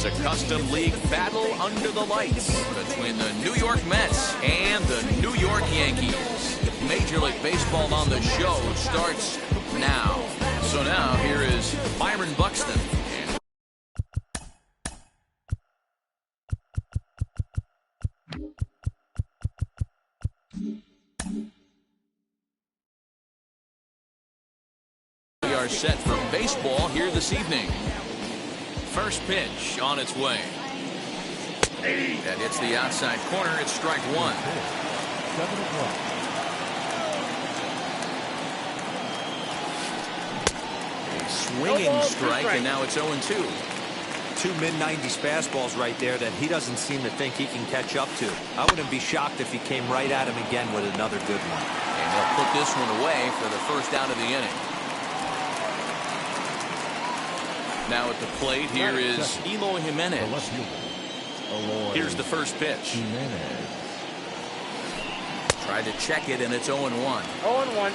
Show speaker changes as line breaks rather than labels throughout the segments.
It's a custom league battle under the lights between the New York Mets and the New York Yankees. Major League Baseball on the show starts now. So now here is Byron Buxton. We are set for baseball here this evening. First pitch on its way. That hits the outside corner. It's strike one.
7 o'clock.
A swinging strike, and now it's 0-2.
Two mid-90s fastballs right there that he doesn't seem to think he can catch up to. I wouldn't be shocked if he came right at him again with another good one.
And he'll put this one away for the first out of the inning. Now at the plate, here is Eloy Jimenez. Here's the first pitch. Tried to check it, and it's 0-1.
0-1.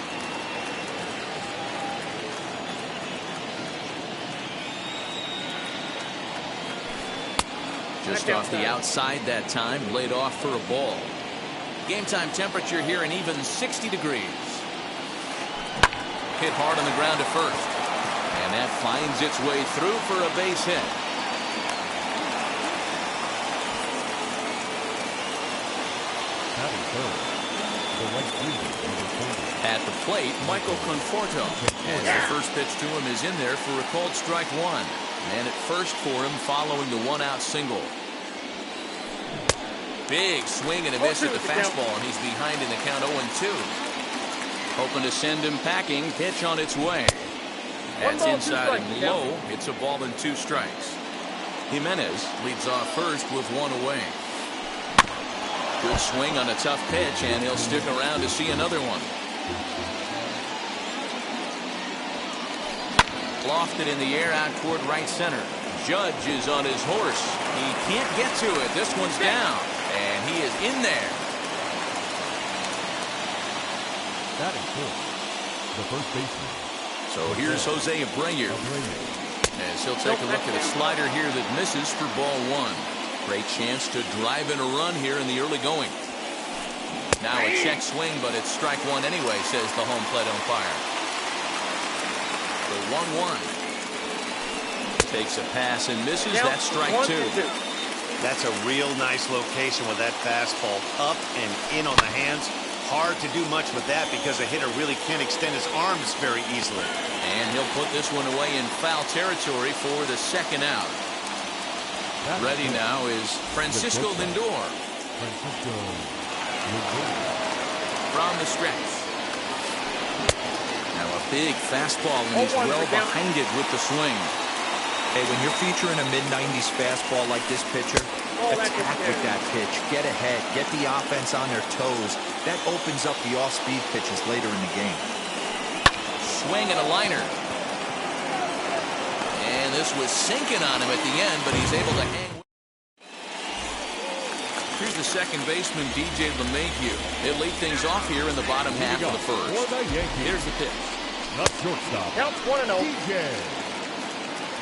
Just off the outside that time, laid off for a ball. Game time temperature here an even 60 degrees. Hit hard on the ground to first. And that finds its way through for a base hit. At the plate, Michael Conforto. As the first pitch to him is in there for a called strike one. And at first for him following the one-out single. Big swing and a miss at the fastball, and he's behind in the count 0-2. Hoping to send him packing. Pitch on its way. That's inside and low. It's a ball and 2 strikes. Jimenez leads off first with one away. Good swing on a tough pitch, and he'll stick around to see another one. Lofted in the air out toward right center. Judge is on his horse. He can't get to it. This one's down, and he is in there.
That is good. The first baseman.
So here's Jose Abreu. As he'll take a look at a slider here that misses for ball one. Great chance to drive in a run here in the early going. Now a check swing, but it's strike one anyway, says the home plate umpire. The 1-1. Takes a pass and misses. That's strike two.
That's a real nice location with that fastball up and in on the hands. Hard to do much with that because a hitter really can't extend his arms very easily.
And he'll put this one away in foul territory for the second out. Ready now is Francisco Lindor. From the stretch. Now a big fastball, and he's well behind it with the swing.
Hey, when you're featuring a mid-90s fastball like this pitcher, attack with that pitch. Get ahead. Get the offense on their toes. That opens up the off-speed pitches later in the game.
Swing and a liner. And this was sinking on him at the end, but he's able to hang. Here's the second baseman, DJ LeMahieu. He'll lead things off here in the bottom half of the first. Here's the pitch.
Not shortstop.
Counts 1-0.
DJ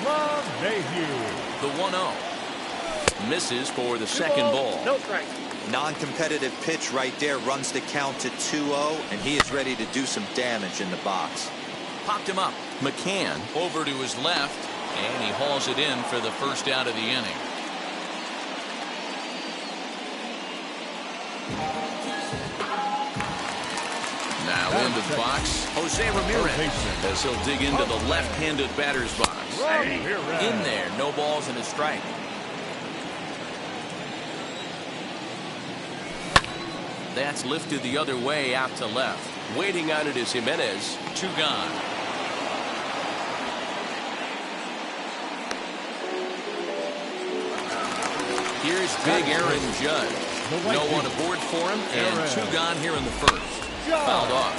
LeMahieu.
The 1-0. Misses for the second ball.
No strike.
Non-competitive pitch right there runs the count to 2-0, and he is ready to do some damage in the box.
Popped him up. McCann over to his left, and he hauls it in for the first out of the inning. Now into the box, Jose Ramirez, as he'll dig into the left-handed batter's box. In there, no balls and a strike. That's lifted the other way out to left. Waiting on it is Jimenez. 2 gone. Here's big Aaron Judge. No one aboard for him, and 2 gone here in the first. Fouled off.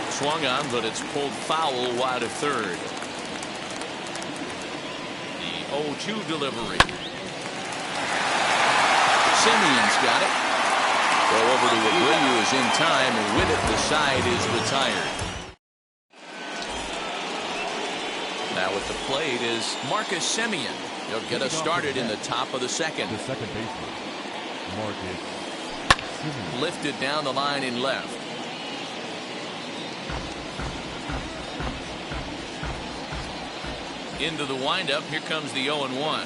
Swung on, but it's pulled foul wide of third. The 0-2 delivery. Simeon's got it. Throw over to Abreu is in time, and with it, the side is retired. at the plate is Marcus Semien. He'll get us started in the top of the second.
The second baseman, Marcus Semien.
Lifted down the line in left. Into the windup. Here comes the 0-1.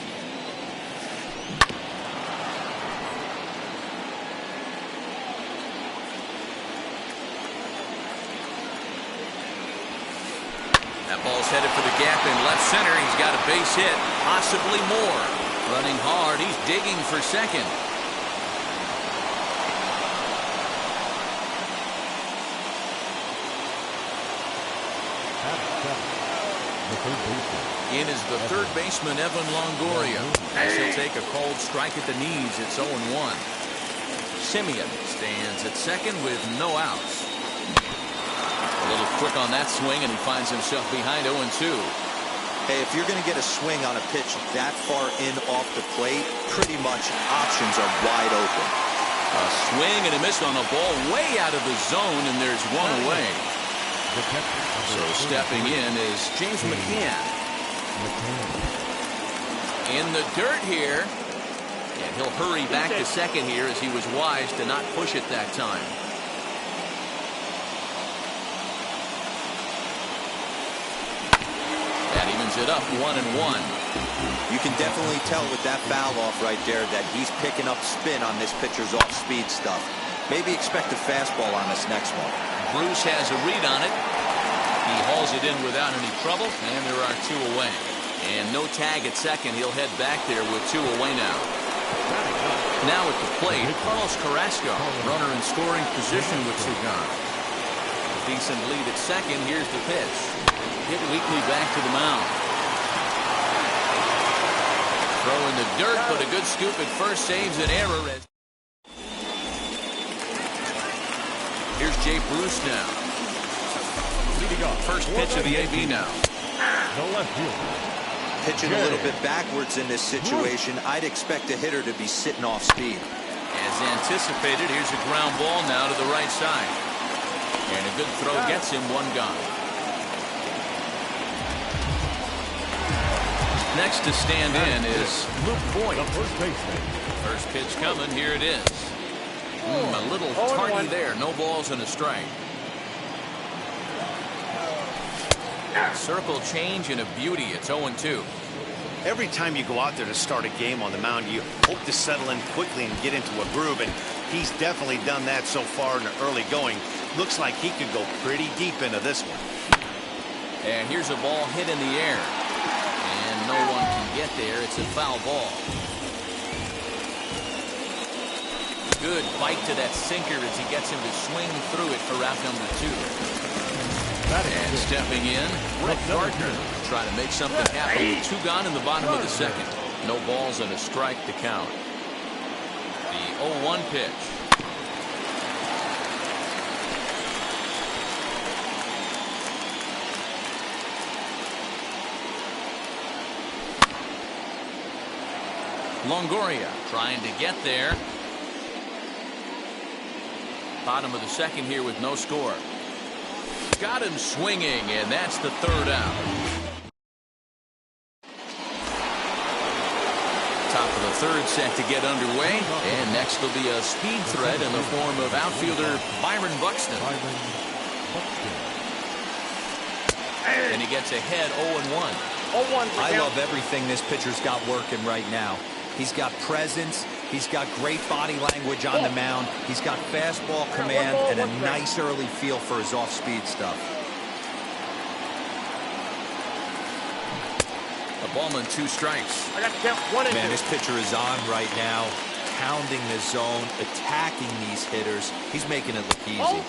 That ball's headed for the gap in left center. He's got a base hit, possibly more. Running hard. He's digging for second. In is the third baseman, Evan Longoria. As he'll take a cold strike at the knees. It's 0-1. Semien stands at second with no outs. A little quick on that swing, and he finds himself behind 0-2.
Hey, if you're going to get a swing on a pitch that far in off the plate, pretty much options are wide open.
A swing and a miss on a ball way out of the zone, and there's one away. So stepping in is James McCann. In the dirt here, and he'll hurry back to second here as he was wise to not push it that time. It up 1-1.
You can definitely tell with that foul off right there that he's picking up spin on this pitcher's off-speed stuff. Maybe expect a fastball on this next one.
Bruce has a read on it. He hauls it in without any trouble, and there are two away. And no tag at second. He'll head back there with two away now. Now at the plate, Carlos Carrasco, runner in scoring position with two gone. A decent lead at second. Here's the pitch. Hit weakly back to the mound. Throw in the dirt, but a good scoop at first saves an error. Here's Jay Bruce now.
Leading off.
First pitch of the AB now.
The left fielder.
Pitching a little bit backwards in this situation, I'd expect a hitter to be sitting off speed.
As anticipated, here's a ground ball now to the right side. And a good throw gets him one gone. Next to stand in is Luke Boyd.
First baseman.
First pitch coming. Here it is. A little tardy there. No balls and a strike. Circle change and a beauty. It's 0-2.
Every time you go out there to start a game on the mound, you hope to settle in quickly and get into a groove, and he's definitely done that so far in the early going. Looks like he could go pretty deep into this one.
And here's a ball hit in the air. No one can get there. It's a foul ball. Good bite to that sinker as he gets him to swing through it for out number 2. And stepping in, Rick Gardner trying to make something happen with two gone in the bottom of the second. No balls and a strike to count. The 0-1 pitch. Longoria trying to get there. Bottom of the second here with no score. Got him swinging, and that's the third out. Top of the third set to get underway. And next will be a speed threat in the form of outfielder Byron Buxton. And he gets ahead 0-1.
I love everything this pitcher's got working right now. He's got presence. He's got great body language on the mound. He's got fastball command and a nice early feel for his off-speed stuff.
A ball and 2 strikes.
I got to count 1 and 2.
Man, this pitcher is on right now, pounding the zone, attacking these hitters. He's making it look easy.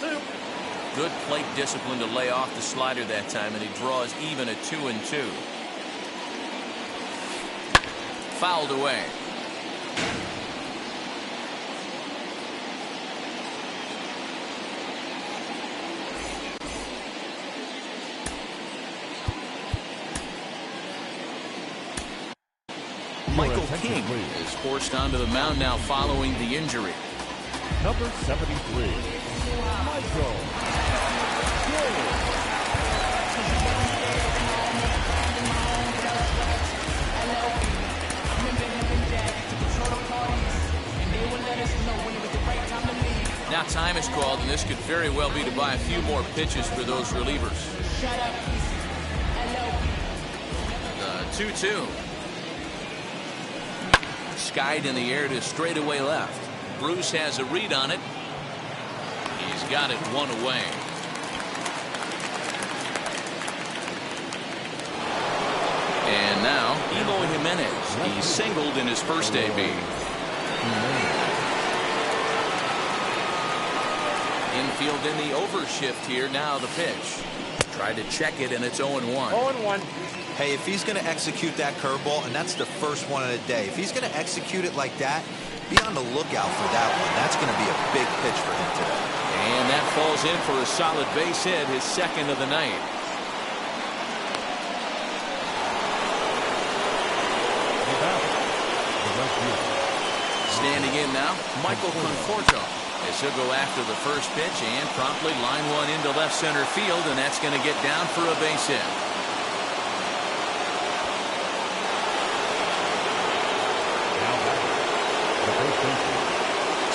Good plate discipline to lay off the slider that time, and he draws even at 2-2. Fouled away. Michael King is forced onto the mound now following the injury.
Number 73, Michael King.
and this could very well be to buy a few more pitches for those relievers. The 2-2. Skied in the air to straightaway left. Bruce has a read on it. He's got it one away. And now, Eloy Jimenez. He's singled in his first AB. Infield in the overshift here. Now the pitch. Tried to check it, and it's 0-1.
0-1.
Hey, if he's going to execute that curveball, and that's the first one of the day, if he's going to execute it like that, be on the lookout for that one. That's going to be a big pitch for him today.
And that falls in for a solid base hit, his second of the night. Standing in now, Michael Conforto. As he'll go after the first pitch and promptly line one into left center field, and that's going to get down for a base hit.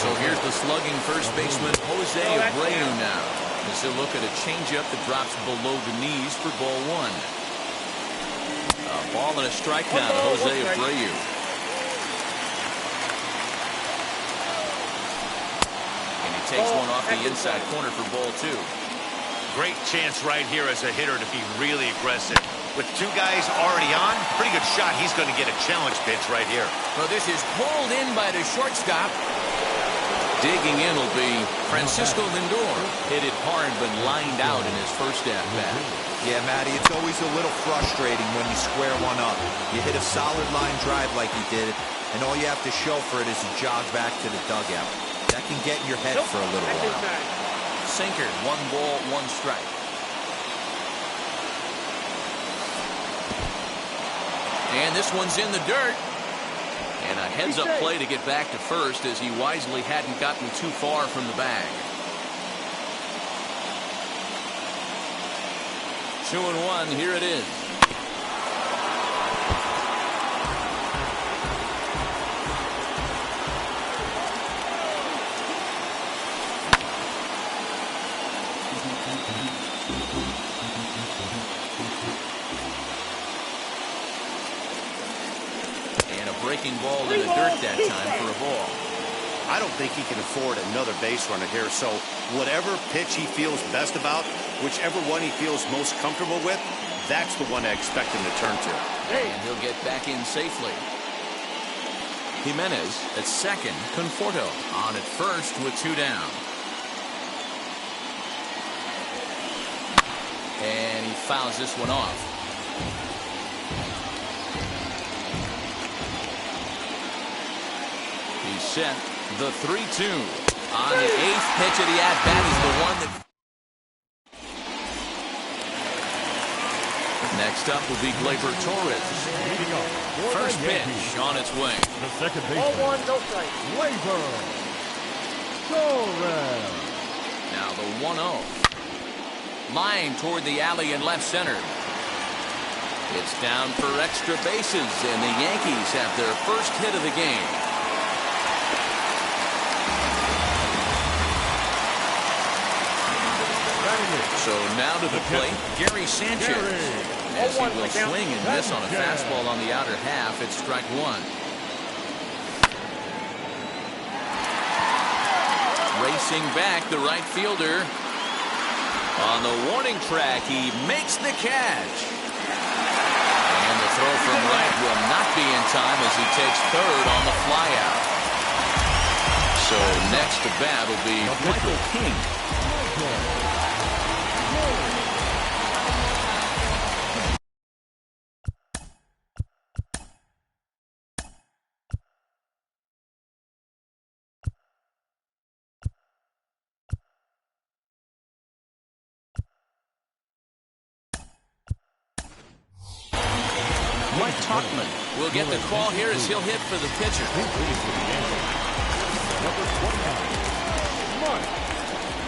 So here's the slugging first baseman, Jose Abreu now. As he'll look at a changeup that drops below the knees for ball one. A ball and a strike now to Jose Abreu. And he takes one off the inside corner for ball two.
Great chance right here as a hitter to be really aggressive. With two guys already on, pretty good shot. He's going to get a challenge pitch right here.
Well, this is pulled in by the shortstop. Digging in will be Francisco Lindor. Hit it hard but lined out in his first at-bat.
Yeah, Matty, it's always a little frustrating when you square one up. You hit a solid line drive like he did, and all you have to show for it is a jog back to the dugout. That can get in your head for a little while.
Sinker, 1 ball, 1 strike. And this one's in the dirt. And a heads-up play to get back to first as he wisely hadn't gotten too far from the bag. 2-1, here it is. Breaking ball in the dirt that time for a ball.
I don't think he can afford another base runner here, so whatever pitch he feels best about, whichever one he feels most comfortable with, that's the one I expect him to turn to.
And he'll get back in safely. Jimenez at second, Conforto on at first with 2 down. And he fouls this one off. He's set. The 3-2. On the 8th pitch of the at-bat is the one that... Next up will be Gleyber Torres. First pitch on its way.
The second baseman.
0-1, no strike.
Gleyber Torres.
Now the 1-0. Line toward the alley in left center. It's down for extra bases, and the Yankees have their first hit of the game. So now to the plate, Gary Sanchez. As he will swing and miss on a fastball on the outer half, it's strike one. Racing back, the right fielder. On the warning track, he makes the catch. And the throw from right will not be in time as he takes third on the flyout. So next to bat will be Michael King. Mike Tauchman will get the call here as he'll hit for the pitcher.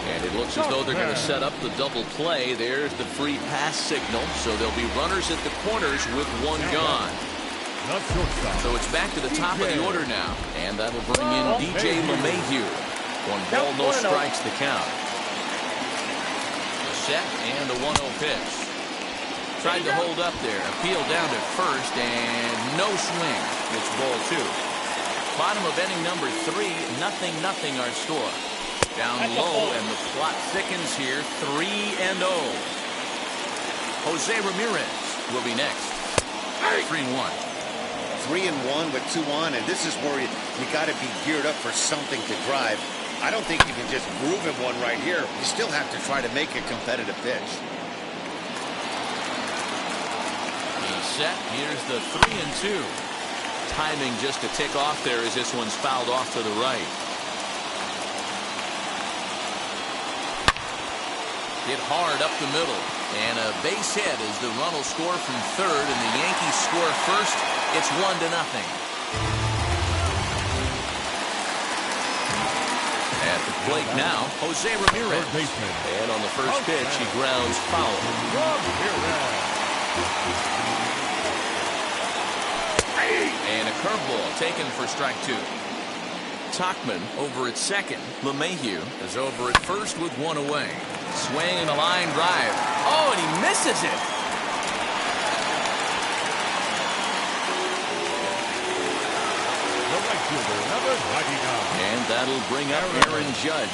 And it looks as though they're going to set up the double play. There's the free pass signal. So there'll be runners at the corners with 1 gone. So it's back to the top of the order now. And that'll bring in DJ LeMahieu. 1 ball, no strikes the count. set and the 1-0 pitch. Tried to hold up there. Appeal down to first and no swing. It's ball 2. Bottom of inning number 3. 0-0 our score. Down low and the plot thickens here. 3-0. Jose Ramirez will be next. 3-1.
3-1 with 2 on, and this is where you got to be geared up for something to drive. I don't think you can just groove him one right here. You still have to try to make a competitive pitch.
He's set. Here's the 3-2. Timing just a tick off there as this one's fouled off to the right. Hit hard up the middle. And a base hit as the run will score from third and the Yankees score first. It's 1-0. At the plate now, Jose Ramirez. And on the first pitch, he grounds foul. And a curveball taken for strike 2. Tauchman over at second. LeMahieu is over at first with 1 away. Swing and a line drive. Oh, and he misses it. And that'll bring up Aaron Judge.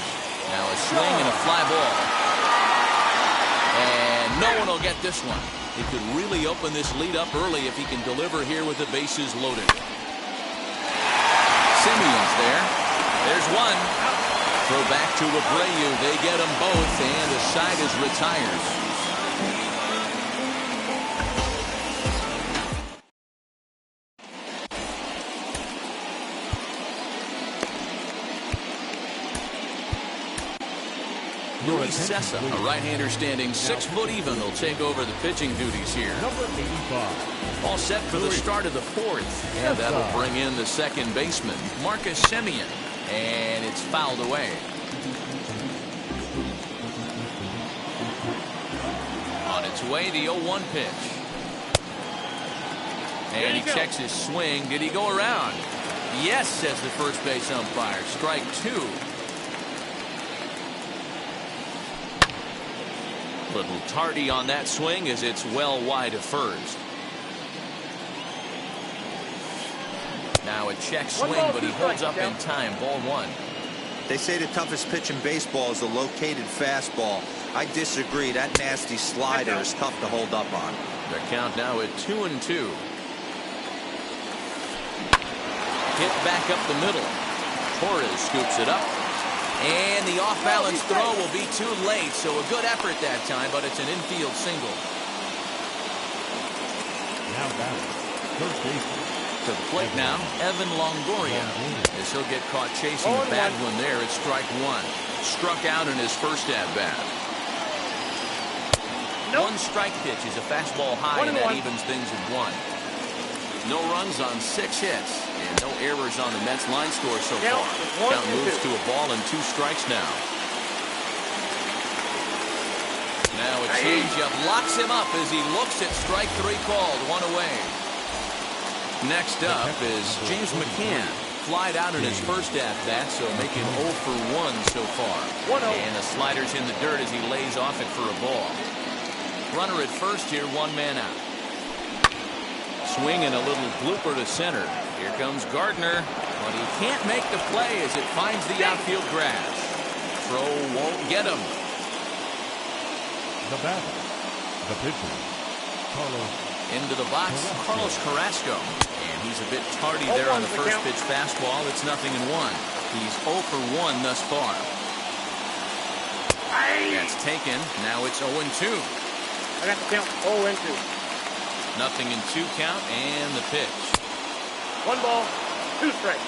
Now a swing and a fly ball. And no one will get this one. He could really open this lead up early if he can deliver here with the bases loaded. Simeon's there. There's one. Throw back to Abreu. They get them both, and the side is retired. Luis Sessa, a right-hander standing 6 foot even, will take over the pitching duties here.
Number 85.
All set for the start of the 4th, and that'll bring in the second baseman, Marcus Semien, and it's fouled away. On its way, the 0-1 pitch. And he checks his swing. Did he go around? Yes, says the first base umpire. Strike 2. Little tardy on that swing as it's well wide of first. Now a check swing, but he holds up in time. Ball 1.
They say the toughest pitch in baseball is a located fastball. I disagree. That nasty slider is tough to hold up on.
The count now at 2-2. Hit back up the middle. Torres scoops it up. And the off-balance throw will be too late, so a good effort that time, but it's an infield single.
Now batting, first baseman.
To the plate now, Evan Longoria. As he'll get caught chasing a bad one there at strike 1. Struck out in his first at-bat. One strike pitch is a fastball high, and that evens things at 1. No runs on 6 hits, and no errors on the Mets line score so far. Count moves to a ball and 2 strikes now. Now a changeup locks him up as he looks at strike 3 called. 1 away. Next up is James McCann. Flied out in his first at-bat, so making 0 for 1 so far. And the slider's in the dirt as he lays off it for a ball. Runner at first here, 1 man out. Swing and a little blooper to center. Here comes Gardner, but he can't make the play as it finds the outfield grass. Throw won't get him.
The batter, the pitcher, Carlos.
Into the box, Carlos Carrasco. And he's a bit tardy there on the first pitch fastball. It's 0-1. He's 0 for 1 thus far. That's taken. Now it's 0-2.
I got the count 0-2.
0-2 count and the pitch.
1 ball, 2 strikes.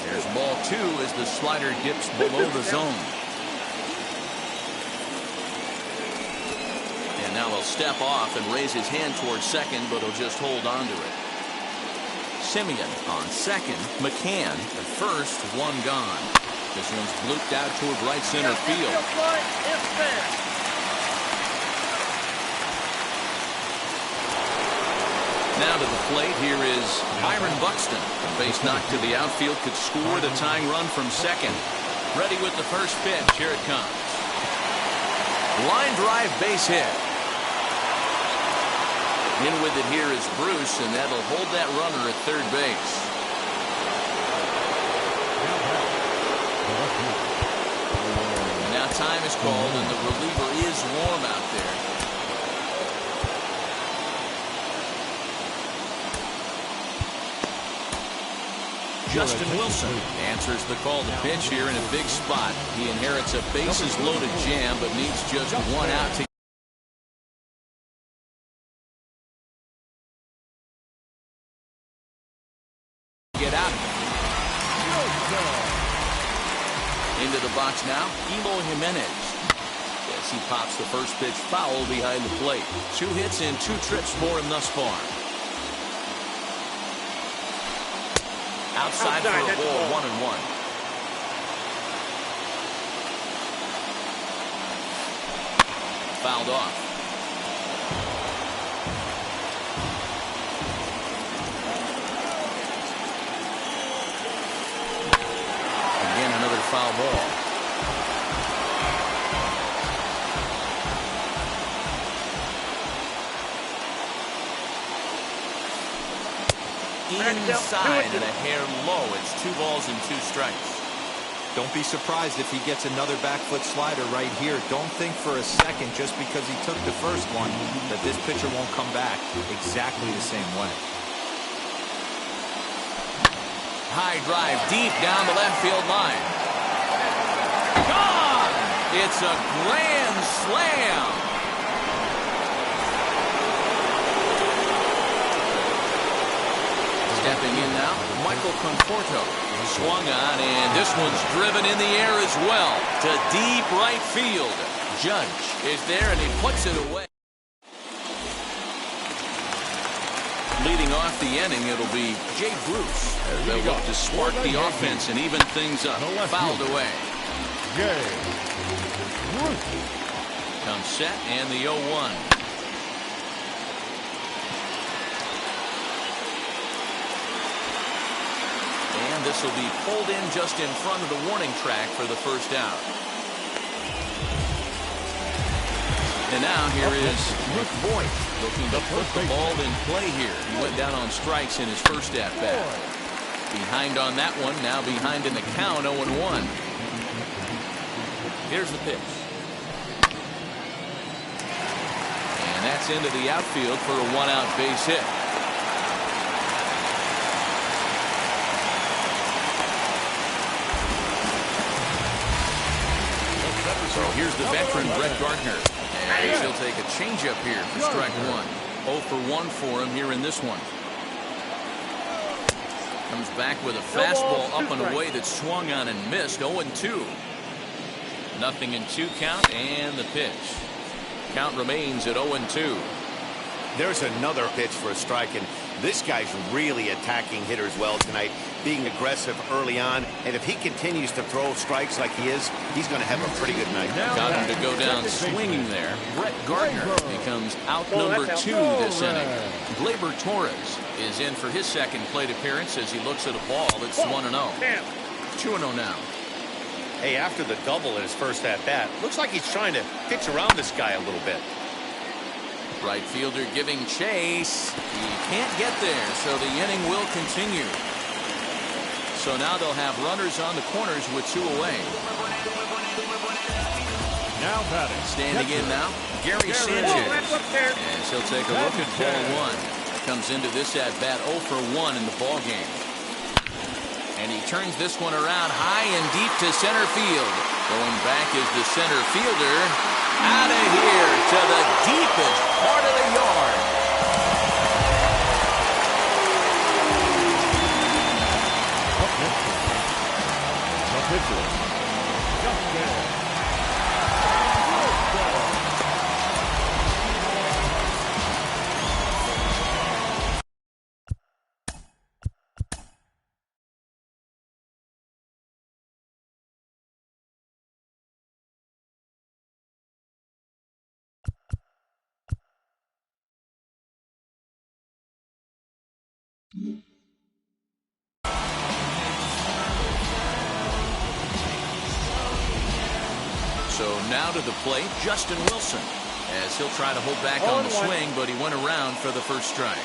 There's ball 2 as the slider dips below the zone. And now he'll step off and raise his hand towards second, but he'll just hold on to it. Simeon on second. McCann at first. 1 gone. This one's blooped out toward right center field. Now to the plate, here is Byron Buxton. A base knock to the outfield could score the tying run from second. Ready with the first pitch. Here it comes. Line drive base hit. In with it here is Bruce, and that'll hold that runner at third base. And now time is called, and the reliever is warm out there. Justin Wilson answers the call to pitch here in a big spot. He inherits a bases-loaded jam, but needs just one out to get out. Into the box now, Eloy Jimenez. As he pops the first pitch foul behind the plate. 2 hits and 2 trips for him thus far. Outside for a ball, 1-1. Fouled off. Again, another foul ball. Inside and a hair low. It's 2 balls and 2 strikes.
Don't be surprised if he gets another back foot slider right here. Don't think for a second, just because he took the first one, that this pitcher won't come back exactly the same way.
High drive deep down the left field line. Gone! It's a grand slam. Stepping in now, Michael Conforto. Swung on, and this one's driven in the air as well to deep right field. Judge is there, and he puts it away. Leading off the inning, it'll be Jay Bruce. They'll look to spark the offense and even things up. Fouled away.
Jay Bruce.
Comes set, and the 0-1. And this will be pulled in just in front of the warning track for the first out. And now here is Rick Boyd looking to put the ball in play here. He went down on strikes in his first at-bat. Behind on that one, now behind in the count, 0-1. Here's the pitch. And that's into the outfield for a 1-out base hit. So here's the veteran Brett Gardner. And he'll take a changeup here for strike 1. 0 for 1 for him here in this one. Comes back with a fastball up and away that swung on and missed. 0-2. 0-2 count, and the pitch. Count remains at 0-2.
There's another pitch for a strike, and this guy's really attacking hitters well tonight, being aggressive early on, and if he continues to throw strikes like he is, he's going to have a pretty good night.
Got him to go down swinging there. Brett Gardner becomes out number 2 this inning. Gleyber Torres is in for his second plate appearance as he looks at a ball that's 1-0. 2-0 now.
Hey, after the double in his first at-bat, looks like he's trying to pitch around this guy a little bit.
Right fielder giving chase. He can't get there, so the inning will continue. So now they'll have runners on the corners with 2 away.
Now batting.
Standing in now, Gary Sanchez. And he'll take a look at ball 1. Comes into this at-bat 0 for 1 in the ball game. And he turns this one around high and deep to center field. Going back is the center fielder. Out of here to the deepest part of the yard.
Pitcher.
So now to the plate, Justin Wilson, as he'll try to hold back on the swing, but he went around for the first strike.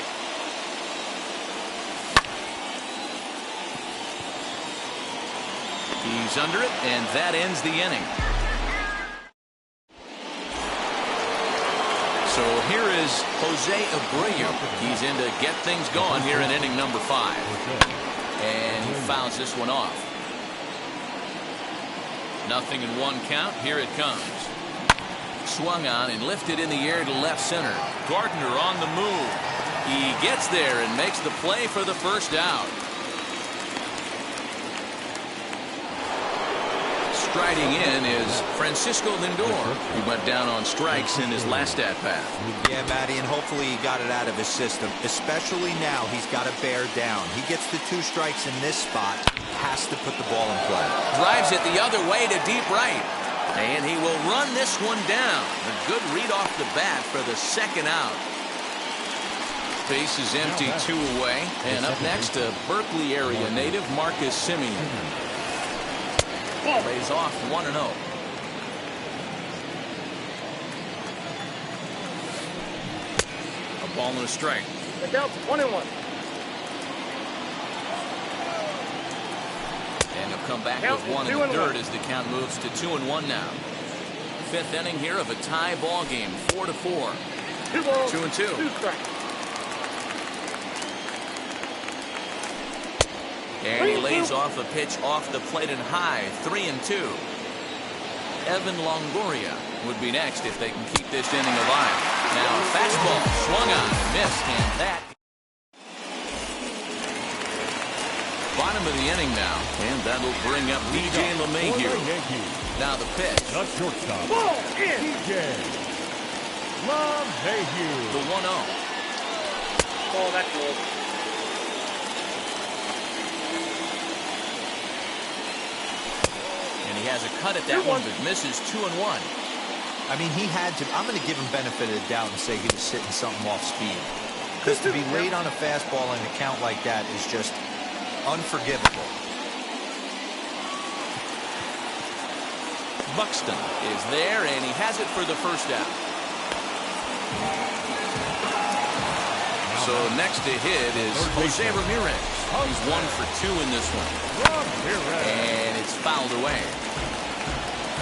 He's under it, and that ends the inning. So here is Jose Abreu. He's in to get things going here in inning number 5. And he fouls this one off. Nothing in 1 count. Here it comes. Swung on and lifted in the air to left center. Gardner on the move. He gets there and makes the play for the first out. Striding in is Francisco Lindor. He went down on strikes in his last at-bat.
Yeah, Matty, and hopefully he got it out of his system. Especially now, he's got to bear down. He gets the 2 strikes in this spot, has to put the ball in play.
Drives it the other way to deep right. And he will run this one down. A good read off the bat for the second out. Base is empty, 2 away. And up next, a Berkeley area native, Marcus Semien. Lays off 1-0. A ball and a strike.
The count's 1-1.
And he'll come back with 1 in the third as the count moves to 2-1 now. 5th inning here of a tie ball game, 4-4.
2 balls,
2-2.
2 strikes.
And he lays off a pitch off the plate and high, 3-2. Evan Longoria would be next if they can keep this inning alive. Now a fastball swung on and missed, and that. Bottom of the inning now, and that'll bring up DJ LeMahieu. Now the pitch.
The shortstop.
Ball in.
DJ LeMahieu.
The 1-0.
Ball, that's low.
He has a cut at that one, but misses 2-1.
I mean, he had to. I'm going to give him benefit of the doubt and say he was sitting something off speed. Because to be late on a fastball in a count like that is just unforgivable.
Buxton is there, and he has it for the first out. So next to hit is Jose Ramirez. He's 1 for 2 in this one. And it's fouled away.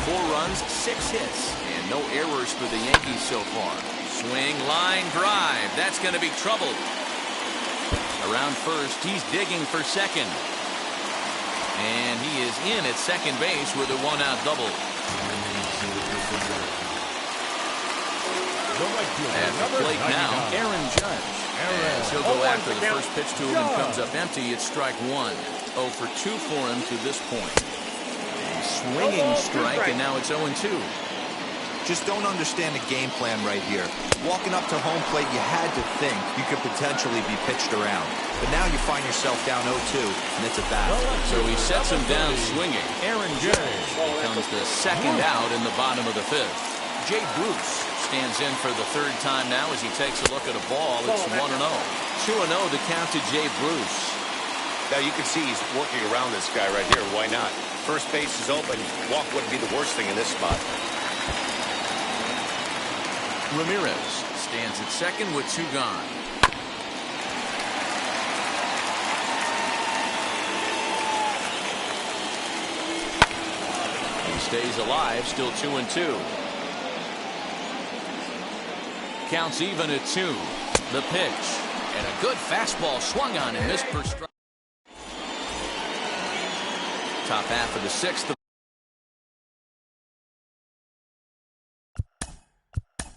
4 runs, 6 hits, and no errors for the Yankees so far. Swing, line, drive. That's going to be trouble. Around first, he's digging for second. And he is in at second base with a 1-out double. At the plate now, Aaron Judge. As he'll go after the first pitch to him and comes up empty, it's strike 1. 0 for 2 for him to this point. Swinging strike, and now it's 0-2.
Just don't understand the game plan right here. Walking up to home plate, you had to think you could potentially be pitched around. But now you find yourself down 0-2, and it's a bat.
So he sets him down swinging. Aaron Judge becomes the second out in the bottom of the 5th. Jay Bruce stands in for the 3rd time now as he takes a look at a ball. It's 1-0. 2-0 to count to Jay Bruce.
Now you can see he's working around this guy right here. Why not? First base is open. Walk wouldn't be the worst thing in this spot.
Ramirez stands at second with 2 gone. He stays alive, still 2-2. Counts even at 2. The pitch. And a good fastball swung on and missed per strike. Top half of the 6th.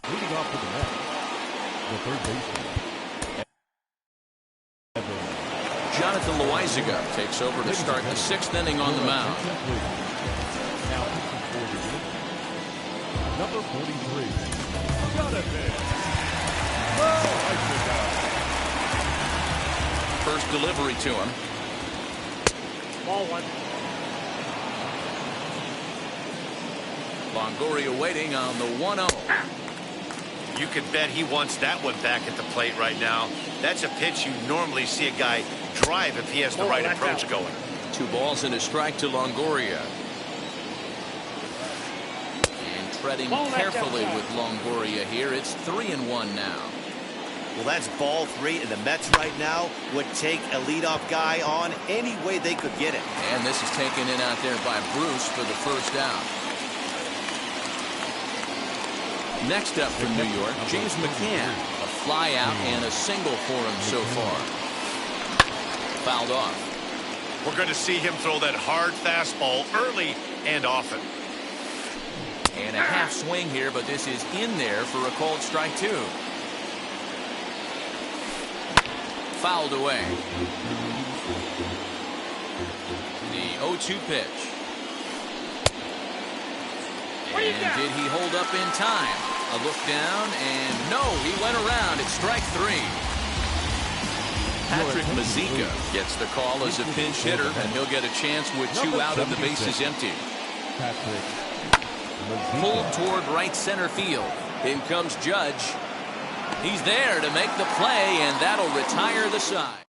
Moving off to the net, the third baseman.
Jonathan Loizaga takes over to start the 6th inning on the mound.
Number 43, Jonathan Loizaga.
First delivery to him.
Ball 1.
Longoria waiting on the 1-0.
You could bet he wants that one back at the plate right now. That's a pitch you normally see a guy drive if he has the right approach going.
2 balls and a strike to Longoria. treading carefully with Longoria here. It's 3-1 now.
Well, that's ball 3, and the Mets right now would take a leadoff guy on any way they could get it.
And this is taken in out there by Bruce for the first out. Next up from New York, James McCann. A fly out and a single for him so far. Fouled off.
We're going to see him throw that hard fastball early and often.
And a half swing here, but this is in there for a called strike 2. Fouled away. The 0-2 pitch. And did he hold up in time? A look down, and no, he went around. It's strike 3. Patrick Mazeika gets the call as a pinch hitter, and he'll get a chance with 2 out and the bases empty. Pulled toward right center field. In comes Judge. He's there to make the play, and that'll retire the side.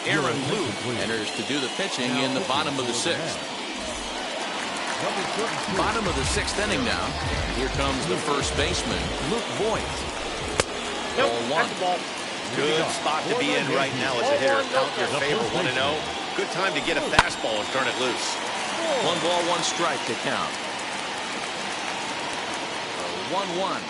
Aaron Luke enters to do the pitching in the bottom of the 6th. Bottom of the 6th inning now. And here comes the first baseman, Luke Voigt. Ball 1.
Good spot to be in right now as a hitter. Count your favor, 1-0. Good time to get a fastball and turn it loose.
1 ball, 1 strike to count. 1-1.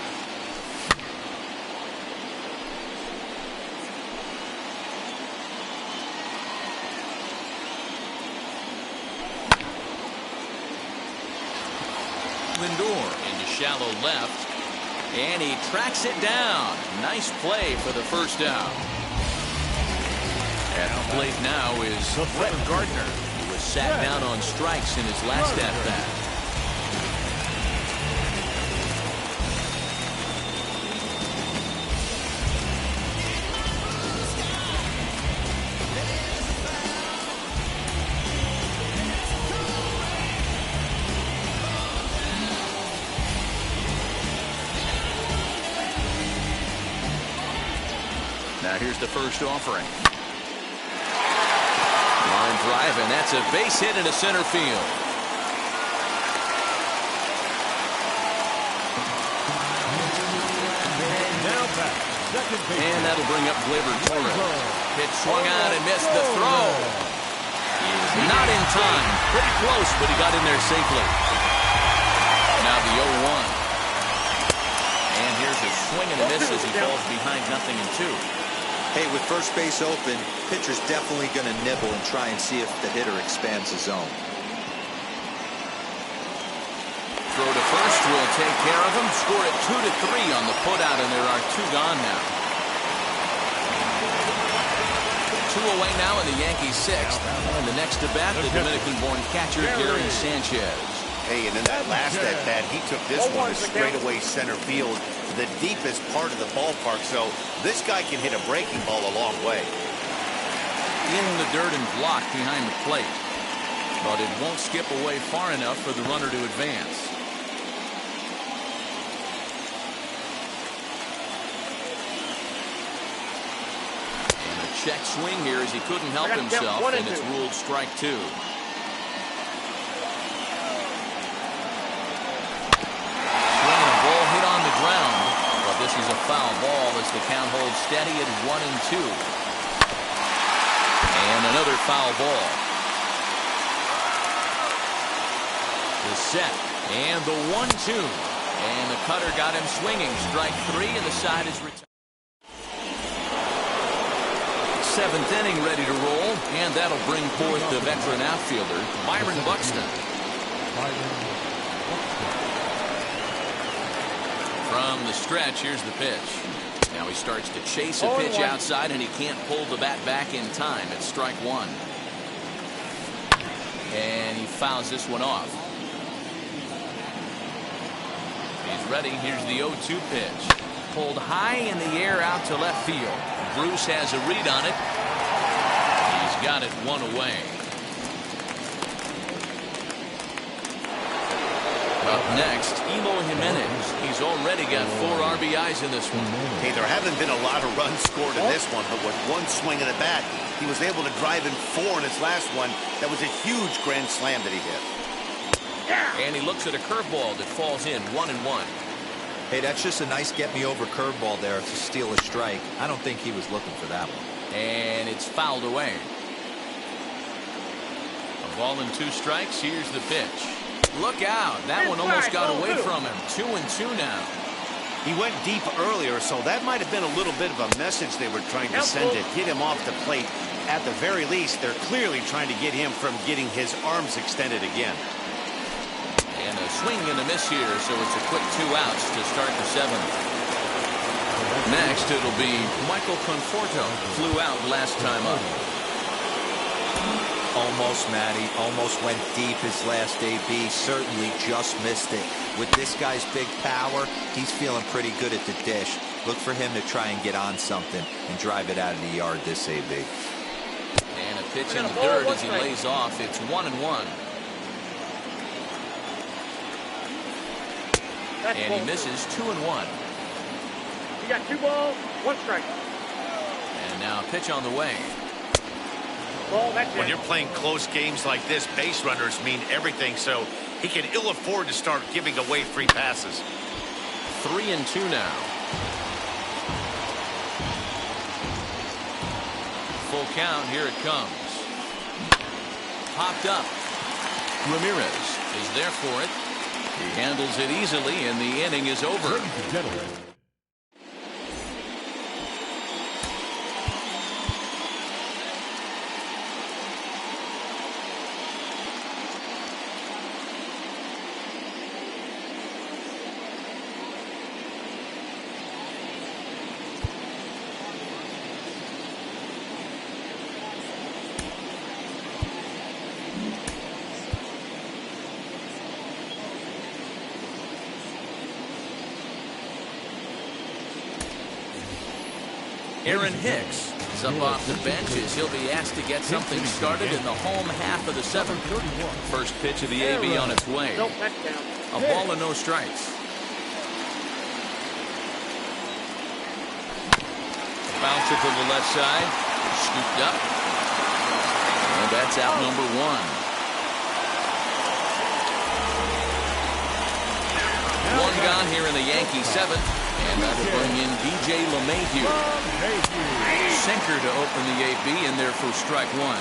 Lindor into shallow left, and he tracks it down. Nice play for the first out. At the plate now is Brett Gardner, who was sat down on strikes in his last at-bat. Now here's the first offering. Line drive, and that's a base hit into center field. And that'll bring up Gleyber Torres. Pitch swung out and missed the throw. He's not in time. Pretty close, but he got in there safely. Now the 0-1. And here's a swing and a miss as he falls behind 0-2.
Hey, with first base open, pitcher's definitely going to nibble and try and see if the hitter expands his zone.
Throw to first will take care of him. Score it 2-3 on the putout, and there are 2 gone now. 2 away now in the Yankees 6th. And the next to bat, the Dominican-born catcher Gary Sanchez.
Hey, and in that last at-bat, he took this one to straightaway center field, the deepest part of the ballpark, so this guy can hit a breaking ball a long way.
In the dirt and blocked behind the plate, but it won't skip away far enough for the runner to advance. And a check swing here as he couldn't help himself, and it's ruled strike 2. Ground, but this is a foul ball as the count holds steady at 1-2. And another foul ball. The set and the 1-2, and the cutter got him swinging. Strike 3, and the side is retired. 7th inning ready to roll, and that'll bring forth the veteran outfielder Byron Buxton. From the stretch, here's the pitch. Now he starts to chase a pitch outside, and he can't pull the bat back in time. It's strike 1. And he fouls this one off. He's ready. Here's the 0-2 pitch. Pulled high in the air out to left field. Bruce has a read on it. He's got it 1 away. Up next, Eloy Jimenez. He's already got 4 RBIs in this one.
Hey, there haven't been a lot of runs scored in this one, but with one swing of the bat, he was able to drive in 4 in his last one. That was a huge grand slam that he hit.
And he looks at a curveball that falls in 1-1.
Hey, that's just a nice get-me-over curveball there to steal a strike. I don't think he was looking for that one.
And it's fouled away. A ball and 2 strikes. Here's the pitch. Look out. That one almost got away from him. 2-2 now.
He went deep earlier, so that might have been a little bit of a message they were trying to send to get him off the plate. At the very least, they're clearly trying to get him from getting his arms extended again.
And a swing and a miss here, so it's a quick 2 outs to start the 7th. Next, it'll be Michael Conforto. Flew out last time up.
Almost, Matty. Almost went deep his last AB. Certainly just missed it. With this guy's big power, he's feeling pretty good at the dish. Look for him to try and get on something and drive it out of the yard this AB.
And a pitch in the dirt as he lays off. It's 1-1. And he misses 2-1.
You got 2 balls, 1 strike.
And now a pitch on the way.
When you're playing close games like this, base runners mean everything, so he can ill afford to start giving away free passes.
3-2 now. Full count, here it comes. Popped up. Ramirez is there for it. He handles it easily, and the inning is over.
Ladies and gentlemen.
Aaron Hicks is up off the bench as he'll be asked to get something started in the home half of the 7th. First pitch of the AB on its way. A ball and no strikes. Bouncer to the left side. Scooped up. And that's out number 1. 1 gone here in the Yankee 7th. And that'll bring in DJ LeMahieu. Sinker to open the AB, and there for strike 1.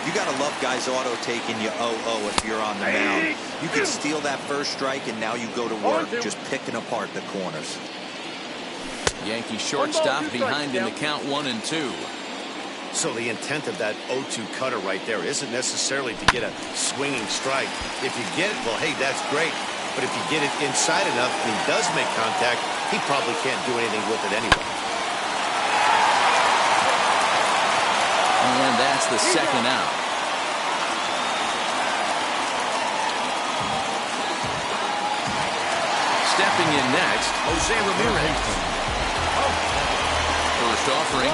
You got to love guys auto taking you 0-0 if you're on the mound. You can steal that first strike, and now you go to work just picking apart the corners.
Yankee shortstop behind in the count 1-2.
So the intent of that 0-2 cutter right there isn't necessarily to get a swinging strike. If you get it, well, hey, that's great. But if you get it inside enough and he does make contact, he probably can't do anything with it anyway.
And that's the 2nd out. Stepping in next, Jose Ramirez. First offering.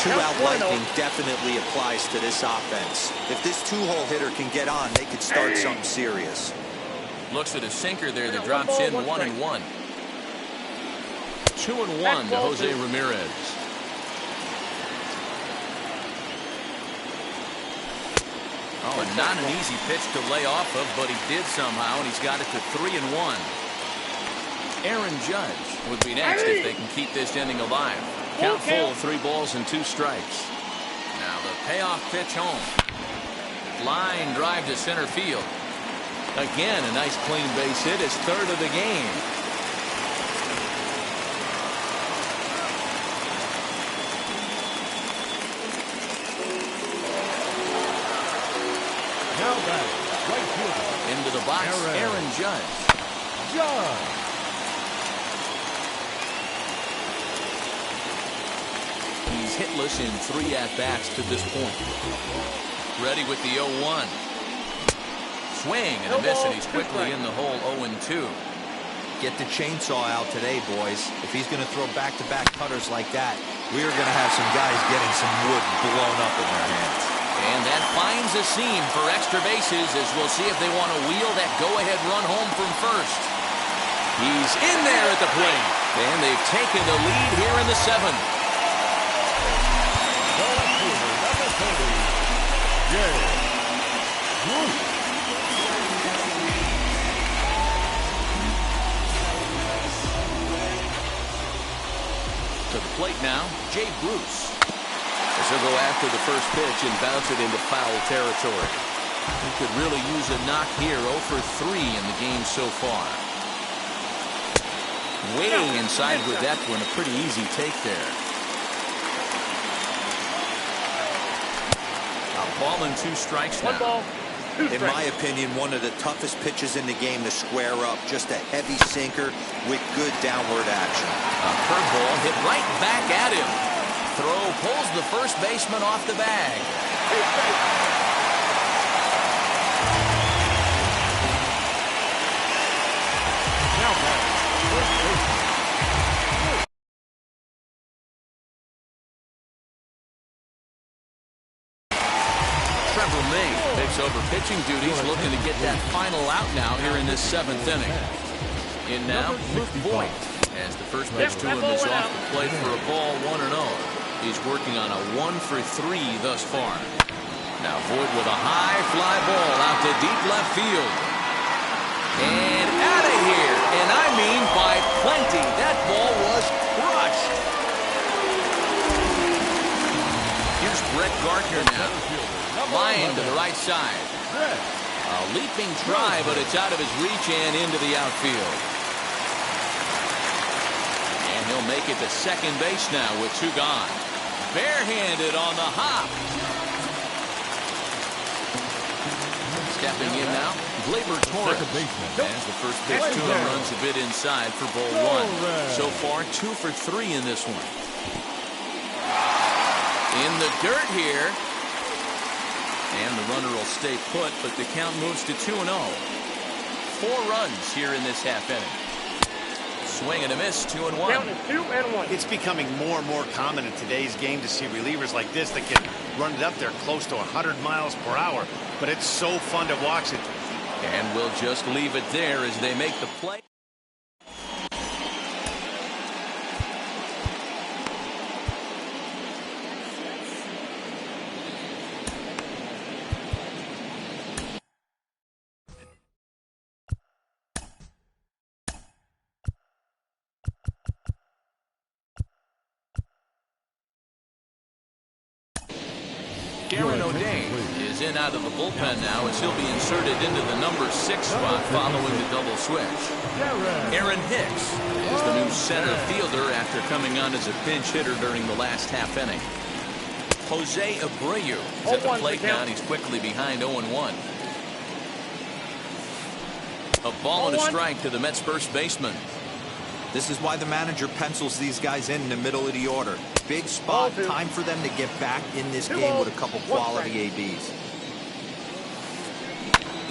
2-out lightning definitely applies to this offense. If this 2-hole hitter can get on, they could start something serious.
Looks at a sinker there that drops in 1-1. 2-1 to Jose Ramirez. Oh, and not an easy pitch to lay off of, but he did somehow, and he's got it to 3-1. Aaron Judge would be next if they can keep this inning alive. Count full of 3 balls and 2 strikes. Now the payoff pitch home. Line drive to center field. Again, a nice clean base hit, his 3rd of the game.
Now back, right fielder.
Into the box, Aaron Judge. He's hitless in 3 at-bats to this point. Ready with the 0-1. Swing and a miss, and he's quickly in the hole 0-2.
Get the chainsaw out today, boys. If he's going to throw back-to-back cutters like that, we are going to have some guys getting some wood blown up in their hands.
And that finds a seam for extra bases as we'll see if they want to wheel that go-ahead run home from first. He's in there at the plate. And they've taken the lead here in the 7th. To the plate now, Jay Bruce. As he'll go after the first pitch and bounce it into foul territory. He could really use a knock here. 0 for 3 in the game so far. Way inside with that one. A pretty easy take there. A ball and 2 strikes now.
1 ball, 2 strikes.
In my opinion, one of the toughest pitches in the game to square up. Just a heavy sinker with good downward action.
A curveball hit right back at him. Throw pulls the first baseman off the bag. Trevor May takes over pitching duties, looking to get that final out now here in this 7th inning. In now, Luke Boyd, as the first pitch to him is off the plate for a ball 1-0. He's working on a 1 for 3 thus far. Now Boyd with a high fly ball out to deep left field. And out of here, and I mean by plenty. That ball was crushed. Here's Brett Gardner now. Line to the right side. A leaping try, but it's out of his reach and into the outfield. And he'll make it to second base now with 2 gone. Barehanded on the hop. Stepping in now, Gleyber Torres. As the first pitch to him runs a bit inside for ball 1. So far, 2 for 3 in this one. In the dirt here. And the runner will stay put, but the count moves to 2-0. 4 runs here in this half inning. Swing and a miss, 2-1.
Count is 2-1.
It's becoming more and more common in today's game to see relievers like this that can run it up there close to 100 miles per hour. But it's so fun to watch it.
And we'll just leave it there as they make the play. Aaron O'Day is in out of the bullpen now as he'll be inserted into the number 6 spot following the double switch. Aaron Hicks is the new center fielder after coming on as a pinch hitter during the last half inning. Jose Abreu is at the plate now, and he's quickly behind 0-1. A ball and a strike to the Mets first baseman.
This is why the manager pencils these guys in the middle of the order. Big spot, time for them to get back in this game with a couple quality ABs.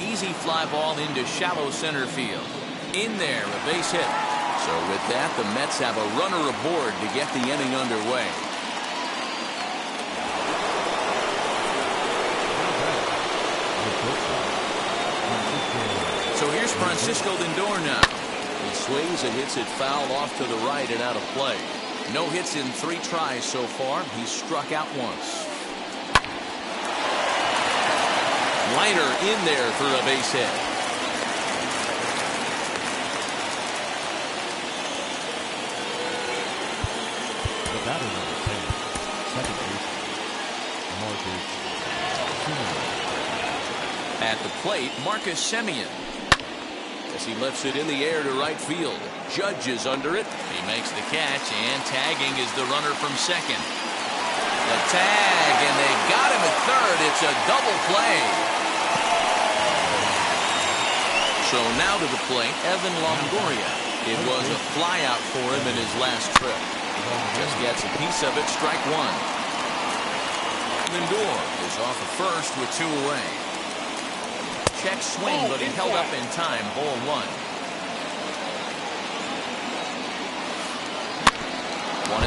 Easy fly ball into shallow center field. In there, a base hit. So with that, the Mets have a runner aboard to get the inning underway. So here's Francisco Lindor now. He swings and hits it foul off to the right and out of play. No hits in 3 tries so far. He's struck out once. Liner in there for a base hit.
The batter number 10, second base, Marcus Semien.
At the plate, Marcus Semien. As he lifts it in the air to right field. Judge is under it. He makes the catch, and tagging is the runner from second. The tag, and they got him at third. It's a double play. So now to the plate, Evan Longoria. It was a flyout for him in his last trip. Just gets a piece of it, strike 1. Lindor is off of first with 2 away. Check swing, but he held up in time. Ball 1.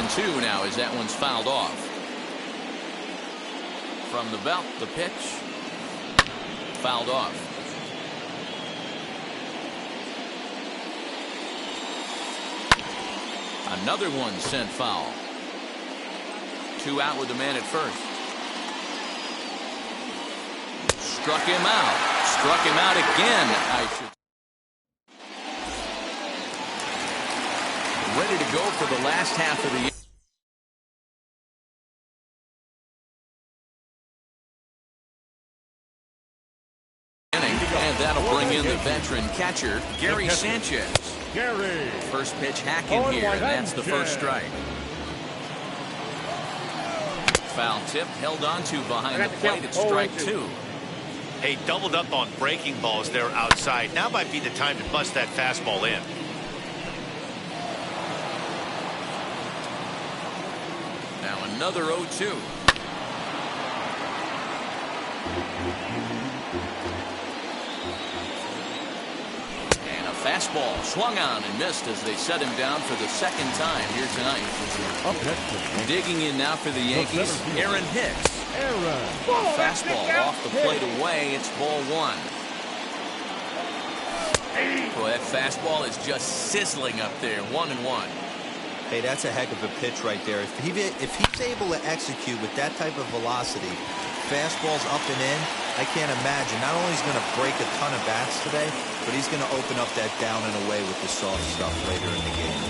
1-2 now as that one's fouled off. From the belt, the pitch. Fouled off. Another one sent foul. 2 out with the man at first. Struck him out. Struck him out again. Ready to go for the last half of the year. And that'll bring in the veteran catcher, Gary Sanchez. First pitch hacking here, and that's the first strike. Foul tip held onto behind the plate at strike 2.
Hey, doubled up on breaking balls there outside. Now might be the time to bust that fastball in.
Now another 0-2. And a fastball swung on and missed as they set him down for the second time here tonight. Digging in now for the Yankees, Aaron Hicks. Fastball off the plate away. It's ball 1. Boy, that fastball is just sizzling up there. 1-1.
Hey, that's a heck of a pitch right there. If he's able to execute with that type of velocity, fastballs up and in, I can't imagine. Not only is he going to break a ton of bats today, but he's going to open up that down and away with the soft stuff later in the game.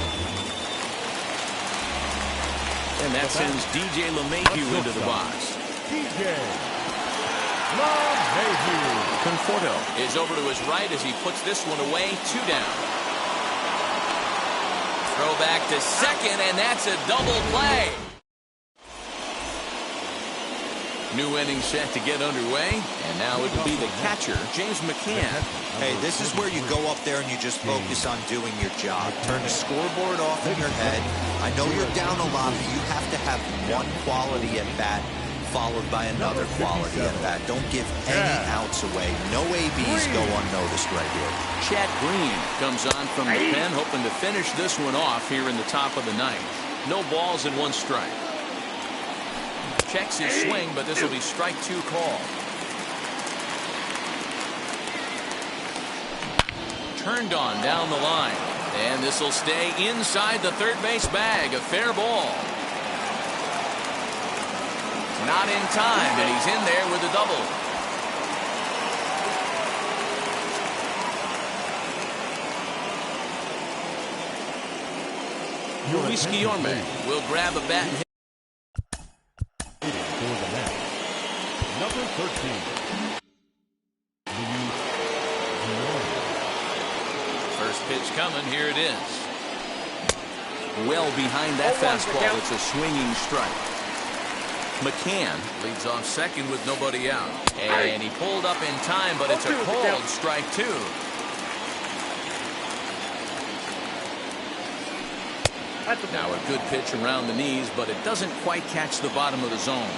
And that sends DJ LeMahieu into the box.
DJ LeMahieu.
Conforto is over to his right as he puts this one away. 2 down. Throw back to second, and that's a double play. New inning set to get underway, and now it'll be the catcher, James McCann.
Hey, this is where you go up there and you just focus on doing your job. Turn the scoreboard off in your head. I know you're down a lot, but you have to have one quality at bat followed by another quality at bat. Don't give any outs away. No ABs go unnoticed right here.
Chad Green comes on from the pen, hoping to finish this one off here in the top of the 9th. No balls and 1 strike. Checks his swing, but this will be strike 2 call. Turned on down the line, and this will stay inside the third base bag. A fair ball. Not in time, and he's in there with a double. Luis Guillorme will grab a bat and hit.
Number 13.
First pitch coming. Here it is. Well behind that fastball. It's a swinging strike. McCann leads off second with nobody out. And he pulled up in time, but it's a called strike 2. Now a good pitch around the knees, but it doesn't quite catch the bottom of the zone.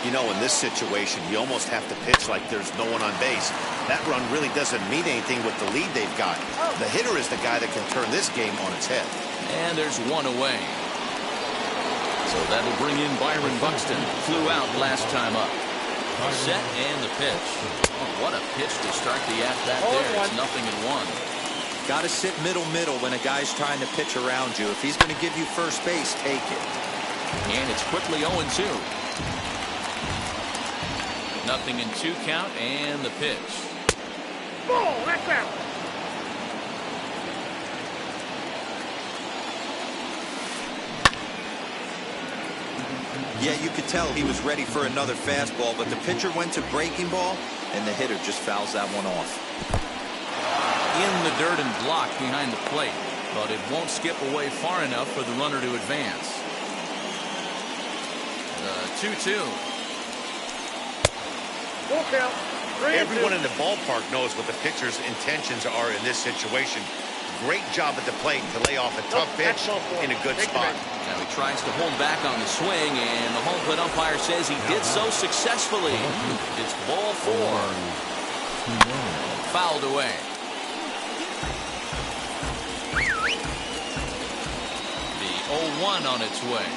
You know, in this situation, you almost have to pitch like there's no one on base. That run really doesn't mean anything with the lead they've got. The hitter is the guy that can turn this game on its head.
And there's 1 away. So that'll bring in Byron Buxton. Flew out last time up. Set and the pitch. Oh, what a pitch to start the at-bat there. It's 0-1.
Got to sit middle when a guy's trying to pitch around you. If he's going to give you first base, take it.
And it's quickly 0-2. 0-2 count and the pitch.
Ball, that's out.
Yeah, you could tell he was ready for another fastball, but the pitcher went to breaking ball, and the hitter just fouls that one off.
In the dirt and blocked behind the plate, but it won't skip away far enough for the runner to advance. The 2-2.
Full count.
Everyone in the ballpark knows what the pitcher's intentions are in this situation. Great job at the plate to lay off a tough pitch in a good spot.
Now he tries to hold back on the swing, and the home plate umpire says he did so successfully. It's ball 4. Fouled away. The 0-1 on its way.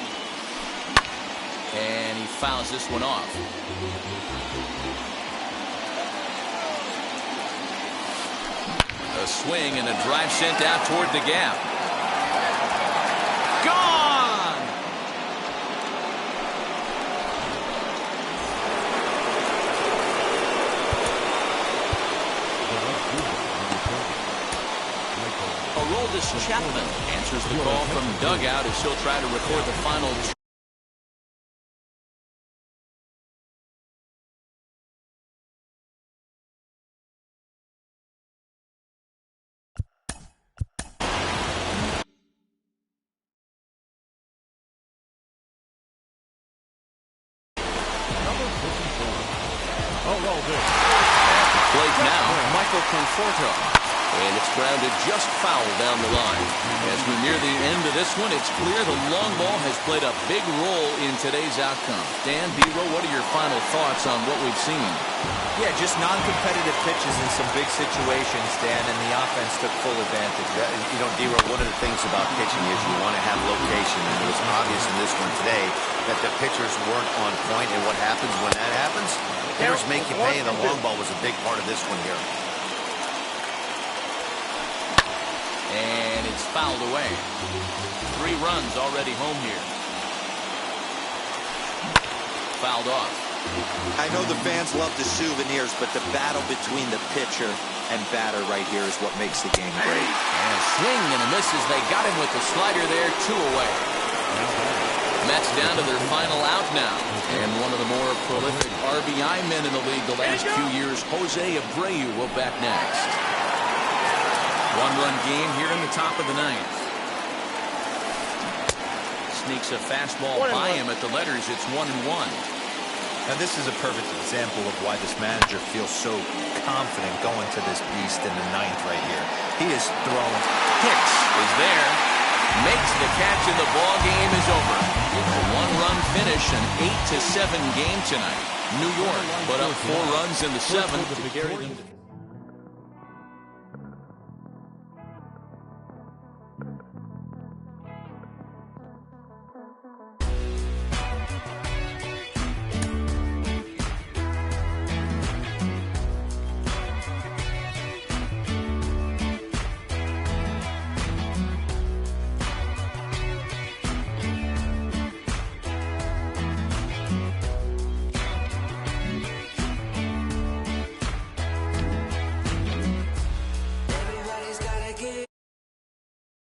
And he fouls this one off. A swing and a drive sent out toward the gap. Gone! Aroldis Chapman answers the call from dugout as he'll try to record the final. At the plate now, Michael Conforto. And it's grounded just foul down the line. As we near the end of this one, it's clear the long ball has played a big role in today's outcome. Dan Biro, what are your final thoughts on what we've seen?
Yeah, just non-competitive pitches in some big situations, Dan, and the offense took full advantage.
You know, D-Row, one of the things about pitching is you want to have location, and it was obvious in this one today that the pitchers weren't on point, and what happens when that happens? Hitters make you pay, and the long ball was a big part of this one here.
And it's fouled away. 3 runs already home here. Fouled off.
I know the fans love the souvenirs, but the battle between the pitcher and batter right here is what makes the game great.
And a swing and a miss as they got him with the slider there, 2 away. Mets down to their final out now. And one of the more prolific RBI men in the league the last few years, Jose Abreu, will bat next. 1-run game here in the top of the 9th. Sneaks a fastball by him at the letters. It's 1-1.
Now this is a perfect example of why this manager feels so confident going to this beast in the 9th right here. He is throwing.
Hicks is there. Makes the catch and the ball game is over. A 1-run finish, an 8-7 game tonight. New York put up 4 runs in the 7th to carry them.